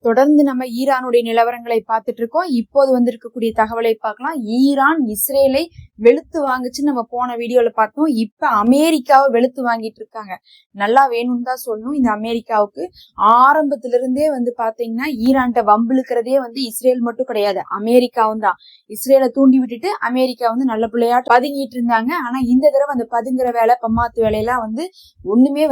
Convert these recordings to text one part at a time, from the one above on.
தொடர்ந்து நம்ம ஈரானுடைய நிலவரங்களை பார்த்துட்டு இருக்கோம். இப்போது வந்திருக்கக்கூடிய தகவலை பார்க்கலாம். ஈரான் இஸ்ரேலை வெளுத்து வாங்குச்சு நம்ம போன வீடியோல பார்த்தோம். இப்ப அமெரிக்காவை வெளுத்து வாங்கிட்டு இருக்காங்க. நல்லா வேணும்னு தான் சொல்லணும். இந்த அமெரிக்காவுக்கு ஆரம்பத்துல இருந்தே பாத்தீங்கன்னா ஈரான்கிட்ட வம்பிழுக்கிறதே இஸ்ரேல் மட்டும் கிடையாது, அமெரிக்காவும் தான். இஸ்ரேலை தூண்டி விட்டுட்டு அமெரிக்கா நல்ல பிள்ளையா பதுங்கிட்டு இருந்தாங்க. ஆனா இந்த தடவை அந்த பதுங்குற வேலை பம்மாத்து வேலையெல்லாம் ஒண்ணுமே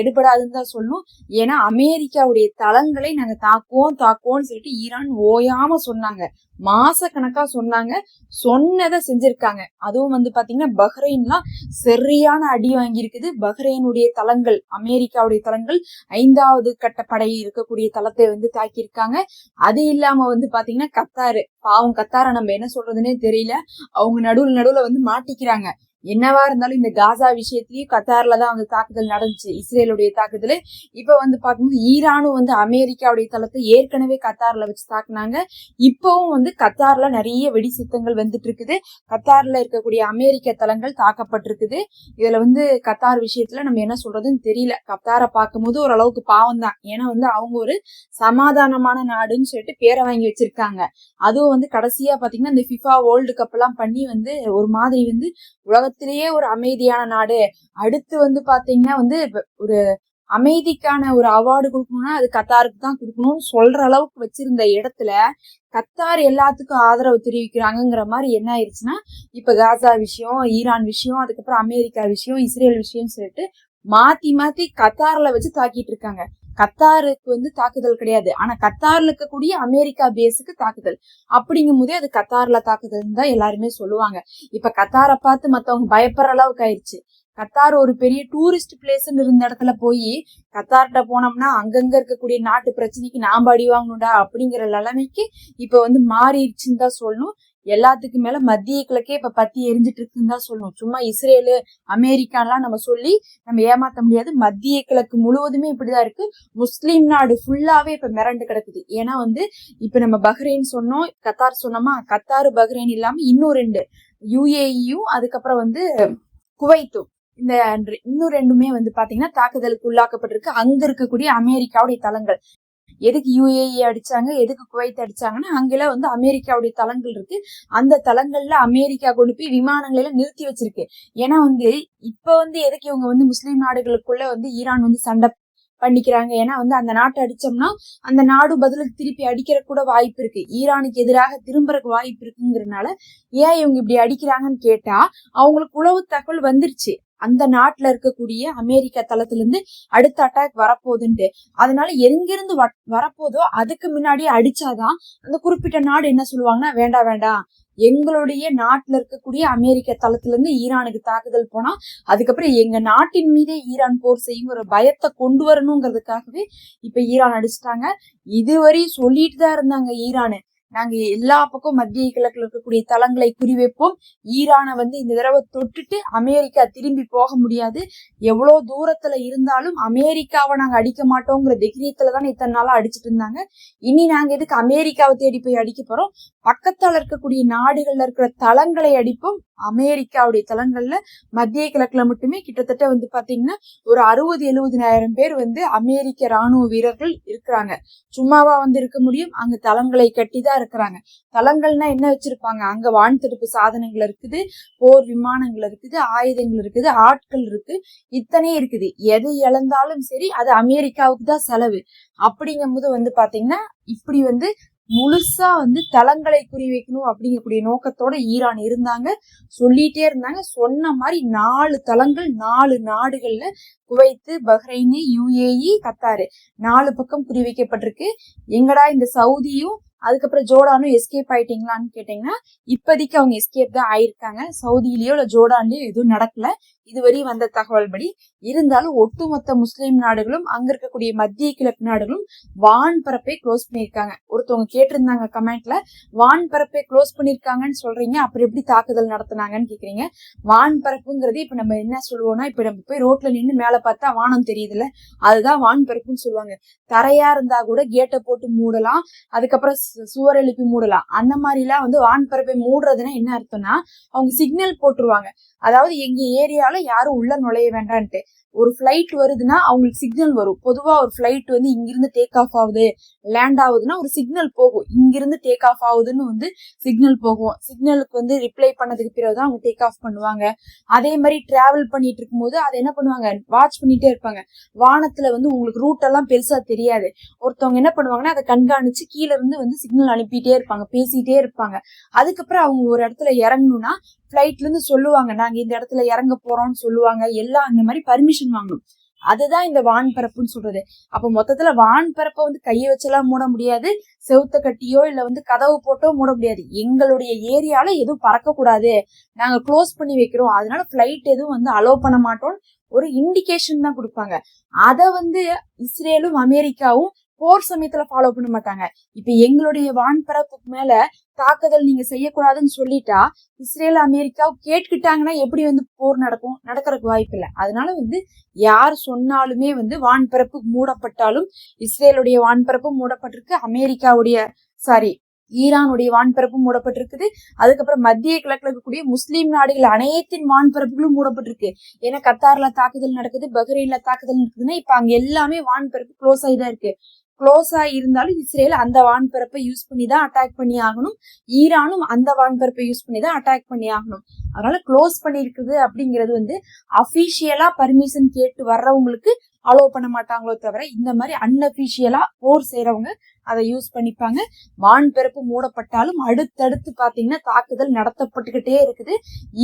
எடுபடாதுன்னு தான் சொல்லணும். ஏன்னா அமெரிக்காவுடைய தளங்களை நாங்க தாக்குவோம்னு சொல்லிட்டு ஈரான் ஓயாம சொன்னாங்க, மாச கணக்கா சொன்னாங்க, சொன்னதை செஞ்சிருக்காங்க. அதுவும் பாத்தீங்கன்னா பஹ்ரைன்லாம் சரியான அடி வாங்கி இருக்குது. பஹ்ரைனுடைய தளங்கள், அமெரிக்காவுடைய தளங்கள் 5வது கட்ட படை இருக்கக்கூடிய தளத்தை தாக்கியிருக்காங்க. அது இல்லாம பாத்தீங்கன்னா கத்தாரு, பாவம் கத்தார நம்ம என்ன சொல்றதுன்னே தெரியல. அவங்க நடுவுல மாட்டிக்கிறாங்க. என்னவா இருந்தாலும் இந்த காசா விஷயத்திலயும் கத்தார்ல தான் தாக்குதல் நடந்துச்சு, இஸ்ரேலுடைய தாக்குதல். இப்ப பார்க்கும்போது ஈரானும் அமெரிக்காவுடைய தளத்தை ஏற்கனவே கத்தார்ல வச்சு தாக்குனாங்க. இப்பவும் கத்தார்ல நிறைய வெடி சித்தங்கள் வந்துட்டு இருக்குது. கத்தார்ல இருக்கக்கூடிய அமெரிக்க தளங்கள் தாக்கப்பட்டிருக்குது. இதுல கத்தார் விஷயத்துல நம்ம என்ன சொல்றதுன்னு தெரியல. கத்தாரை பார்க்கும்போது ஓரளவுக்கு பாவம் தான். ஏன்னா அவங்க ஒரு சமாதானமான நாடுன்னு சொல்லிட்டு பேரை வாங்கி வச்சிருக்காங்க. அதுவும் கடைசியா பாத்தீங்கன்னா இந்த ஃபிஃபா வேர்ல்டு கப் எல்லாம் பண்ணி ஒரு மாதிரி உலகத்திலேயே ஒரு அமைதியான நாடு, அடுத்து பாத்தீங்கன்னா ஒரு அமைதிக்கான ஒரு அவார்டு கொடுக்கணும்னா அது கத்தாருக்கு தான் கொடுக்கணும்னு சொல்ற அளவுக்கு வச்சிருந்த இடத்துல கத்தார் எல்லாத்துக்கும் ஆதரவு தெரிவிக்கிறாங்கிற மாதிரி என்ன ஆயிடுச்சுன்னா, இப்ப காசா விஷயம், ஈரான் விஷயம், அதுக்கப்புறம் அமெரிக்கா விஷயம், இஸ்ரேல் விஷயம் சொல்லிட்டு மாத்தி கத்தார்ல வச்சு தாக்கிட்டு இருக்காங்க. கத்தாருக்கு தாக்குதல் கிடையாது, ஆனா கத்தார்ல இருக்கக்கூடிய அமெரிக்கா பேஸுக்கு தாக்குதல். அப்படிங்கும் போதே அது கத்தார்ல தாக்குதல் தான் எல்லாருமே சொல்லுவாங்க. இப்ப கத்தாரை பார்த்து மத்தவங்க பயப்படுற அளவுக்கு ஆயிடுச்சு. கத்தார் ஒரு பெரிய டூரிஸ்ட் பிளேஸ்ன்னு இருந்த இடத்துல போய் கத்தார்கிட்ட போனோம்னா அங்கங்க இருக்கக்கூடிய நாட்டு பிரச்சனைக்கு நாம அடி வாங்கணும்டா அப்படிங்கிற நிலைமைக்கு இப்ப மாறிடுச்சுன்னு தான் சொல்லணும். எல்லாத்துக்கும் மேல மத்திய கிழக்கே இப்ப பத்தி எரிஞ்சிட்டு இருக்குன்னு தான் சொல்லணும். சும்மா இஸ்ரேலு அமெரிக்காலாம் நம்ம சொல்லி நம்ம ஏமாத்த முடியாது. மத்திய கிழக்கு முழுவதுமே இப்படிதான் இருக்கு. முஸ்லீம் நாடு ஃபுல்லாவே இப்ப மிரண்டு கிடக்குது. ஏன்னா இப்ப நம்ம பஹ்ரைன் சொன்னோம், கத்தார் சொன்னோமா, கத்தாரு பஹ்ரைன் இல்லாம இன்னும் 2 UAE-யும் அதுக்கப்புறம் குவைத்தும், இந்த இன்னும் 2மே பாத்தீங்கன்னா தாக்குதலுக்கு உள்ளாக்கப்பட்டிருக்கு. அங்க இருக்கக்கூடிய அமெரிக்காவுடைய தளங்கள். எதுக்கு UAE அடிச்சாங்க, எதுக்கு குவைத் அடிச்சாங்கன்னா அங்கெல்லாம் அமெரிக்காவுடைய தளங்கள் இருக்கு. அந்த தளங்கள்ல அமெரிக்கா கொண்டு போய் விமானங்களை நிறுத்தி வச்சிருக்கு. ஏன்னா இப்ப எதுக்கு இவங்க முஸ்லீம் நாடுகளுக்குள்ள ஈரான் சண்டை பண்ணிக்கிறாங்க. ஏன்னா அந்த நாட்டை அடிச்சோம்னா அந்த நாடு பதிலுக்கு திருப்பி அடிக்கிற கூட வாய்ப்பு இருக்கு, ஈரானுக்கு எதிராக திரும்புறதுக்கு வாய்ப்பு இருக்குங்கிறதுனால ஏன் இவங்க இப்படி அடிக்கிறாங்கன்னு கேட்டா, அவங்களுக்கு உளவு தகவல் வந்துருச்சு அந்த நாட்டுல இருக்கக்கூடிய அமெரிக்கா தளத்துல இருந்து அடுத்த அட்டாக் வரப்போகுதுன்ட்டு. அதனால எங்கிருந்து வரப்போதோ அதுக்கு முன்னாடியே அடிச்சாதான் அந்த குறிப்பிட்ட நாடு என்ன சொல்லுவாங்கன்னா, வேண்டாம், எங்களுடைய நாட்டுல இருக்கக்கூடிய அமெரிக்க தளத்துல இருந்து ஈரானுக்கு தாக்குதல் போனா அதுக்கப்புறம் எங்க நாட்டின் மீதே ஈரான் போர் செய்யும் ஒரு பயத்தை கொண்டு வரணுங்கிறதுக்காகவே இப்ப ஈரான் அடிச்சுட்டாங்க. இதுவரை சொல்லிட்டு தான் இருந்தாங்க ஈரானு, நாங்க எல்லா பக்கம் மத்திய கிழக்குல இருக்கக்கூடிய தளங்களை குறிவைப்போம், ஈரானை இந்த தடவை தொட்டுட்டு அமெரிக்கா திரும்பி போக முடியாது, எவ்வளவு தூரத்துல இருந்தாலும் அமெரிக்காவை நாங்க அடிக்க மாட்டோங்கிற தைரியத்துலதான் இத்தனை நாளா அடிச்சுட்டு இருந்தாங்க. இனி நாங்க எதுக்கு அமெரிக்காவை தேடி போய் அடிக்க போறோம், பக்கத்தால இருக்கக்கூடிய நாடுகள்ல இருக்கிற தளங்களை அடிப்போம். அமெரிக்காவுடைய தளங்கள்ல மத்திய கிழக்குல மட்டுமே கிட்டத்தட்ட பாத்தீங்கன்னா ஒரு 60-70,000 பேர் அமெரிக்க ராணுவ வீரர்கள் இருக்கிறாங்க. சும்மாவா இருக்க முடியும், அங்க தளங்களை கட்டிதான் இருக்கிறாங்க. தளங்கள்னா என்ன வச்சிருப்பாங்க, அங்க வான் தடுப்பு சாதனங்கள் இருக்குது, போர் விமானங்கள் இருக்குது, ஆயுதங்கள் இருக்குது, ஆட்கள் இருக்கு, இத்தனை இருக்குது. எதை இழந்தாலும் சரி அது அமெரிக்காவுக்கு தான் செலவு. அப்படிங்கும் போது பாத்தீங்கன்னா இப்படி முழுசா தளங்களை குறி வைக்கணும் அப்படிங்கக்கூடிய நோக்கத்தோட ஈரான் இருந்தாங்க, சொல்லிட்டே இருந்தாங்க. சொன்ன மாதிரி 4 தளங்கள் 4 நாடுகள்ல, குவைத்து, பஹ்ரைன், UAE, கத்தாரு 4 பக்கம் குறி வைக்கப்பட்டிருக்கு. எங்கடா இந்த சவுதியும் அதுக்கப்புறம் ஜோர்டானும் எஸ்கேப் ஆயிட்டீங்களான்னு கேட்டீங்கன்னா, இப்போதைக்கு அவங்க எஸ்கேப் தான் ஆயிருக்காங்க. சவுதியிலயோ இல்ல ஜோர்டான்லயோ எதுவும் நடக்கல இதுவரை வந்த தகவல் படி. இருந்தாலும் ஒட்டுமொத்த முஸ்லீம் நாடுகளும் அங்க இருக்கக்கூடிய மத்திய கிழக்கு நாடுகளும் வான் பரப்பை க்ளோஸ் பண்ணிருக்காங்க. ஒருத்தவங்க கேட்டிருந்தாங்க கமெண்ட்ல, வான் பரப்பை க்ளோஸ் பண்ணிருக்காங்கன்னு சொல்றீங்க, அப்புறம் எப்படி தாக்குதல் நடத்தினாங்கன்னு கேக்குறீங்க. வான் பரப்புங்கிறது இப்ப நம்ம என்ன சொல்லுவோம்னா, இப்ப நம்ம போய் ரோட்ல நின்று மேல பார்த்தா வானம் தெரியுதுல்ல, அதுதான் வான் பரப்புன்னு சொல்லுவாங்க. தரையா இருந்தா கூட கேட்டை போட்டு மூடலாம், அதுக்கப்புறம் சுவர் எழுப்பி மூடலாம். அந்த மாதிரி எல்லாம் வான் பரப்பை மூடுறதுன்னா என்ன அர்த்தம்னா, அவங்க சிக்னல் போட்டுருவாங்க, அதாவது எங்க ஏரியால யாரும் உள்ள நுழைய வேண்டான்ட்டு. ஒரு ஃபிளைட் வருதுன்னா அவங்களுக்கு சிக்னல் வரும். பொதுவா ஒரு ஃபிளைட் வந்து இங்கிருந்து டேக் ஆஃப் ஆகுது, லேண்ட் ஆகுதுன்னா ஒரு சிக்னல் போகும். இங்கிருந்து டேக் ஆஃப் ஆகுதுன்னு வந்து சிக்னல் போகும். சிக்னலுக்கு வந்து ரிப்ளை பண்ணதுக்கு பிறகுதான் அவங்க டேக் ஆஃப் பண்ணுவாங்க. அதே மாதிரி டிராவல் பண்ணிட்டு இருக்கும்போது அதை என்ன பண்ணுவாங்க, வாட்ச் பண்ணிட்டே இருப்பாங்க. வானத்துல வந்து உங்களுக்கு ரூட் எல்லாம் பெருசா தெரியாது. ஒருத்தவங்க என்ன பண்ணுவாங்கன்னா அதை கண்காணிச்சு கீழே இருந்து வந்து சிக்னல் அனுப்பிட்டே இருப்பாங்க, பேசிட்டே இருப்பாங்க. அதுக்கப்புறம் அவங்க ஒரு இடத்துல இறங்கணும்னா பிளைட்ல இருந்து சொல்லுவாங்க, நாங்க இந்த இடத்துல இறங்க போறோம்னு சொல்லுவாங்க. எல்லாம் அந்த மாதிரி பர்மிஷன் வாங்கணும். அதுதான் இந்த வான்பரப்புன்னு சொல்றது. அப்ப மொத்தத்துல வான்பரப்பை வந்து கையை வச்செல்லாம் மூட முடியாது, செவுத்த கட்டியோ இல்ல வந்து கதவு போட்டோ மூட முடியாது. எங்களுடைய ஏரியால எதுவும் பறக்க கூடாது, நாங்க க்ளோஸ் பண்ணி வைக்கிறோம், அதனால பிளைட் எதுவும் வந்து அலோவ் பண்ண மாட்டோம், ஒரு இண்டிகேஷன் தான் கொடுப்பாங்க. அத வந்து இஸ்ரேலும் அமெரிக்காவும் போர் சமயத்துல ஃபாலோ பண்ண மாட்டாங்க. இப்ப எங்களுடைய வான்பரப்புக்கு மேல தாக்குதல் நீங்க செய்யக்கூடாதுன்னு சொல்லிட்டா இஸ்ரேல் அமெரிக்கா கேட்டுக்கிட்டாங்கன்னா எப்படி வந்து போர் நடக்கும்? நடக்கிறதுக்கு வாய்ப்பு இல்லை. அதனால வந்து யார் சொன்னாலுமே வந்து வான்பரப்பு மூடப்பட்டாலும், இஸ்ரேலுடைய வான்பரப்பு மூடப்பட்டிருக்கு, அமெரிக்காவுடைய ஈரானுடைய வான்பரப்பு மூடப்பட்டிருக்குது. அதுக்கப்புறம் மத்திய கிழக்குல இருக்கக்கூடிய முஸ்லீம் நாடுகள் அனைத்தின் வான்பரப்புகளும் மூடப்பட்டிருக்கு. ஏன்னா கத்தார்ல தாக்குதல் நடக்குது, பஹ்ரைன்ல தாக்குதல் நடக்குதுன்னா இப்ப அங்க எல்லாமே வான்பரப்பு க்ளோஸ் ஆகிதான் இருக்கு. க்ளோஸா இருந்தாலும் இஸ்ரேல் அந்த வான்பரப்பை யூஸ் பண்ணி தான் அட்டாக் பண்ணி ஆகணும். ஈரானும் அந்த வான்பரப்பை யூஸ் பண்ணி தான் அட்டாக் பண்ணி ஆகணும். அதனால க்ளோஸ் பண்ணிருக்குது அப்படிங்கிறது வந்து அபிஷியலா பர்மிஷன் கேட்டு வர்றவங்களுக்கு அலோவ் பண்ண மாட்டாங்களோ தவிர, இந்த மாதிரி அன்அபிஷியலா போர் செய்யறவங்க அதை யூஸ் பண்ணிப்பாங்க. வான்பரப்பு மூடப்பட்டாலும் அடுத்தடுத்து பாத்தீங்கன்னா தாக்குதல் நடத்தப்பட்டுக்கிட்டே இருக்குது.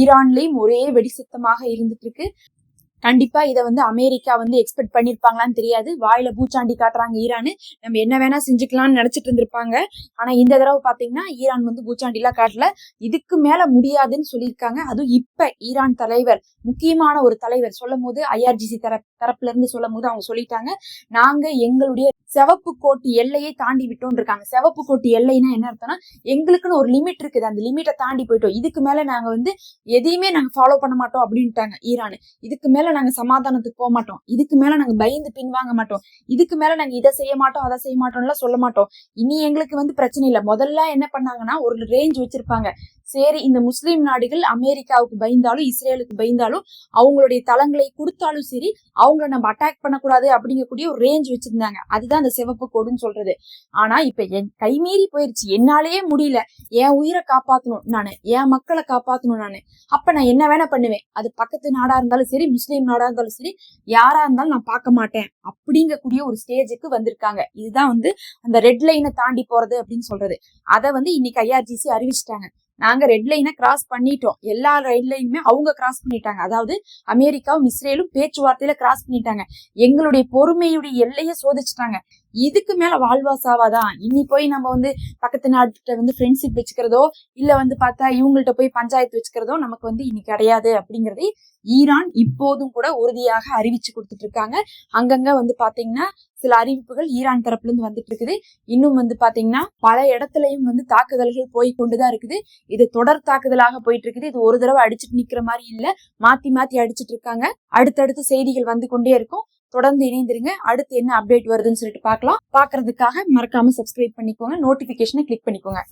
ஈரான்லயும் ஒரே வெடி சத்தமாக இருந்துட்டு இருக்கு. கண்டிப்பா இதை வந்து அமெரிக்கா வந்து எக்ஸ்பெக்ட் பண்ணிருப்பாங்களான்னு தெரியாது. வாயில பூச்சாண்டி காட்டுறாங்க ஈரானு, நம்ம என்ன வேணா செஞ்சுக்கலாம்னு நினைச்சிட்டு இருந்திருப்பாங்க. ஆனா இந்த தடவை பாத்தீங்கன்னா ஈரான் வந்து பூச்சாண்டி எல்லாம் காட்டல, இதுக்கு மேல முடியாதுன்னு சொல்லியிருக்காங்க. அதுவும் இப்ப ஈரான் தலைவர், முக்கியமான ஒரு தலைவர் சொல்லும் போது, IRGC தரப்புல இருந்து சொல்லும் போது அவங்க சொல்லிட்டாங்க, நாங்க எங்களுடைய சிவப்பு கோட்டு எல்லையை தாண்டி விட்டோம் இருக்காங்க. சிவப்பு கோட்டு எல்லைன்னா என்ன அர்த்தம்னா, எங்களுக்குன்னு ஒரு லிமிட் இருக்குது, அந்த லிமிட்டை தாண்டி போயிட்டோம், இதுக்கு மேல நாங்க வந்து எதையுமே நாங்க ஃபாலோ பண்ண மாட்டோம் அப்படின்ட்டாங்க ஈரான். இதுக்கு மேல நாங்க சமாதானத்துக்கு போக மாட்டோம், இதுக்கு மேல நாங்க பயந்து பின்வாங்க மாட்டோம், இதுக்கு மேல நாங்க இதை செய்ய மாட்டோம் அதை செய்ய மாட்டோம்லாம் சொல்ல மாட்டோம். இனி எங்களுக்கு வந்து பிரச்சனை இல்லை. முதல்ல என்ன பண்ணாங்கன்னா ஒரு ரேஞ்ச் வச்சிருப்பாங்க. சரி, இந்த முஸ்லீம் நாடுகள் அமெரிக்காவுக்கு பயந்தாலும் இஸ்ரேலுக்கு பயந்தாலும் அவங்களுடைய தளங்களை கொடுத்தாலும் சரி, அவங்கள நம்ம அட்டாக் பண்ணக்கூடாது அப்படிங்கக்கூடிய ஒரு ரேஞ்ச் வச்சிருந்தாங்க. அதுதான் அந்த சிவப்பு கோடுன்னு சொல்றது. ஆனா இப்ப என் கைமீறி போயிருச்சு, என்னாலேயே முடியல, என் உயிரை காப்பாத்தணும் நானு, என் மக்களை காப்பாத்தணும் நானு, அப்ப நான் என்ன வேணா பண்ணுவேன், அது பக்கத்து நாடா இருந்தாலும் சரி, முஸ்லீம் நாடா இருந்தாலும் சரி, யாரா இருந்தாலும் நான் பார்க்க மாட்டேன் அப்படிங்கக்கூடிய ஒரு ஸ்டேஜுக்கு வந்திருக்காங்க. இதுதான் வந்து அந்த ரெட் லைனை தாண்டி போறது அப்படின்னு சொல்றது. அதை வந்து இன்னைக்கு IRGC அறிவிச்சிட்டாங்க, நாங்க ரெட் லைனை கிராஸ் பண்ணிட்டோம், எல்லா ரெட் லைனுமே அவங்க கிராஸ் பண்ணிட்டாங்க. அதாவது அமெரிக்காவும் இஸ்ரேலும் பேச்சுவார்த்தையில கிராஸ் பண்ணிட்டாங்க, எங்களுடைய பொறுமையுடைய எல்லையை சோதிச்சுட்டாங்க. இதுக்கு மேல வாழ்வா சாவாதான். இனி போய் நம்ம வந்து பக்கத்து நாட்டுகிட்ட வந்து ஃப்ரெண்ட்ஷிப் வச்சுக்கிறதோ இல்ல வந்து பார்த்தா இவங்கள்ட்ட போய் பஞ்சாயத்து வச்சுக்கிறதோ நமக்கு வந்து இனி கிடையாது அப்படிங்கறதை ஈரான் இப்போதும் கூட உறுதியாக அறிவிச்சு கொடுத்துட்டு இருக்காங்க. அங்கங்க வந்து பாத்தீங்கன்னா சில அறிவிப்புகள் ஈரான் தரப்புல இருந்து வந்துட்டு இருக்குது. இன்னும் வந்து பாத்தீங்கன்னா பல இடத்துலயும் வந்து தாக்குதல்கள் போய் கொண்டுதான் இருக்குது. இது தொடர் தாக்குதலாக போயிட்டு இருக்குது. இது ஒரு தடவை அடிச்சுட்டு நிக்கிற மாதிரி இல்ல, மாத்தி மாத்தி அடிச்சுட்டு இருக்காங்க. அடுத்தடுத்து செய்திகள் வந்து கொண்டே இருக்கும். தொடர்ந்து இணைந்திருங்க. அடுத்து என்ன அப்டேட் வருதுன்னு சொல்லிட்டு பார்க்கலாம். பாக்குறதுக்காக மறக்காம சப்ஸ்கிரைப் பண்ணிக்கோங்க, நோட்டிபிகேஷனை கிளிக் பண்ணிக்கோங்க.